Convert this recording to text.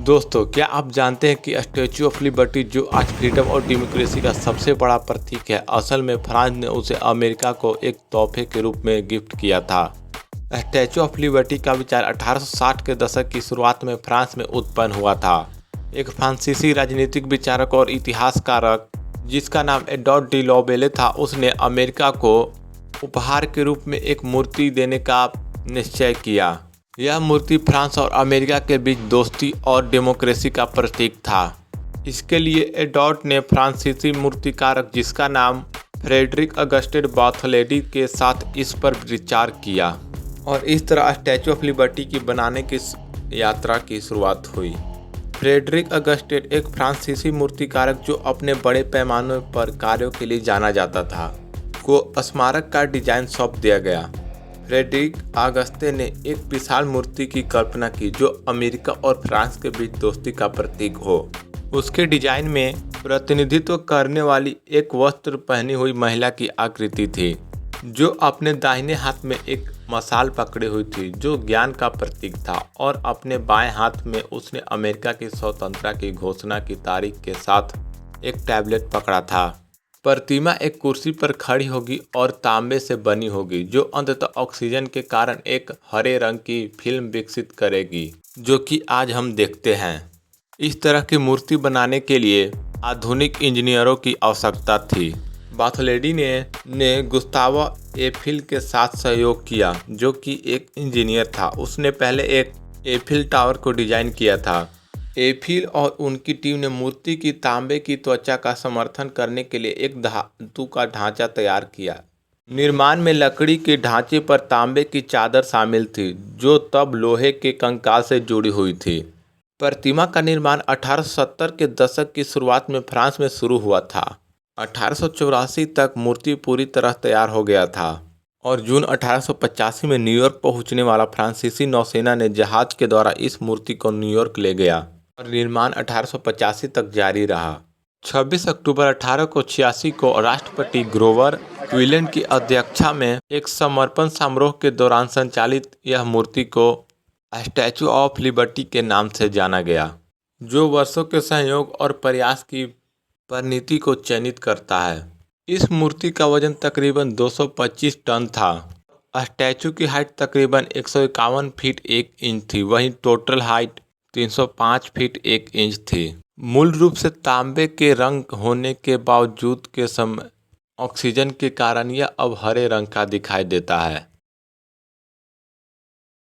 दोस्तों, क्या आप जानते हैं कि स्टैचू ऑफ लिबर्टी, जो आज फ्रीडम और डेमोक्रेसी का सबसे बड़ा प्रतीक है, असल में फ्रांस ने उसे अमेरिका को एक तोहफे के रूप में गिफ्ट किया था। स्टैचू ऑफ लिबर्टी का विचार 1860 के दशक की शुरुआत में फ्रांस में उत्पन्न हुआ था। एक फ्रांसीसी राजनीतिक विचारक और इतिहासकारक जिसका नाम एडोर्ड डी लॉबेले था, उसने अमेरिका को उपहार के रूप में एक मूर्ति देने का निश्चय किया। यह मूर्ति फ्रांस और अमेरिका के बीच दोस्ती और डेमोक्रेसी का प्रतीक था। इसके लिए एडोर्ड ने फ्रांसीसी मूर्तिकार जिसका नाम फ्रेडरिक ऑगस्टे बार्थोलेडी के साथ इस पर विचार किया और इस तरह स्टैचू ऑफ लिबर्टी की बनाने की यात्रा की शुरुआत हुई। फ्रेडरिक ऑगस्टे एक फ्रांसीसी मूर्तिकार जो अपने बड़े पैमाने पर कार्यों के लिए जाना जाता था, को स्मारक का डिजाइन सौंप दिया गया। फ्रेडरिक ऑगस्टे ने एक विशाल मूर्ति की कल्पना की जो अमेरिका और फ्रांस के बीच दोस्ती का प्रतीक हो। उसके डिजाइन में प्रतिनिधित्व करने वाली एक वस्त्र पहनी हुई महिला की आकृति थी, जो अपने दाहिने हाथ में एक मशाल पकड़े हुई थी जो ज्ञान का प्रतीक था, और अपने बाएं हाथ में उसने अमेरिका की स्वतंत्रता की घोषणा की तारीख के साथ एक टैबलेट पकड़ा था। प्रतिमा एक कुर्सी पर खड़ी होगी और तांबे से बनी होगी, जो अंततः ऑक्सीजन के कारण एक हरे रंग की फिल्म विकसित करेगी, जो कि आज हम देखते हैं। इस तरह की मूर्ति बनाने के लिए आधुनिक इंजीनियरों की आवश्यकता थी। बार्थोलेडी ने गुस्तावो एफिल के साथ सहयोग किया, जो कि एक इंजीनियर था। उसने पहले एक एफिल टावर को डिजाइन किया था। एफिल और उनकी टीम ने मूर्ति की तांबे की त्वचा का समर्थन करने के लिए एक धातु का ढांचा तैयार किया। निर्माण में लकड़ी के ढांचे पर तांबे की चादर शामिल थी, जो तब लोहे के कंकाल से जुड़ी हुई थी। प्रतिमा का निर्माण 1870 के दशक की शुरुआत में फ्रांस में शुरू हुआ था। 1884 तक मूर्ति पूरी तरह तैयार हो गया था और जून 1885 में न्यूयॉर्क पहुंचने वाला फ्रांसीसी नौसेना ने जहाज के द्वारा इस मूर्ति को न्यूयॉर्क ले गया और निर्माण 1885 तक जारी रहा। 26 अक्टूबर 1886 को राष्ट्रपति ग्रोवर क्लीवेलैंड की अध्यक्षता में एक समर्पण समारोह के दौरान संचालित यह मूर्ति को स्टैचू ऑफ लिबर्टी के नाम से जाना गया, जो वर्षों के सहयोग और प्रयास की परिणति को चिह्नित करता है। इस मूर्ति का वजन तकरीबन 225 टन था। स्टैचू की हाइट तकरीबन 151 फीट 1 इंच थी, वहीं टोटल हाइट 305 फीट 1 इंच थी। मूल रूप से तांबे के रंग होने के बावजूद के समय ऑक्सीजन के कारण यह अब हरे रंग का दिखाई देता है।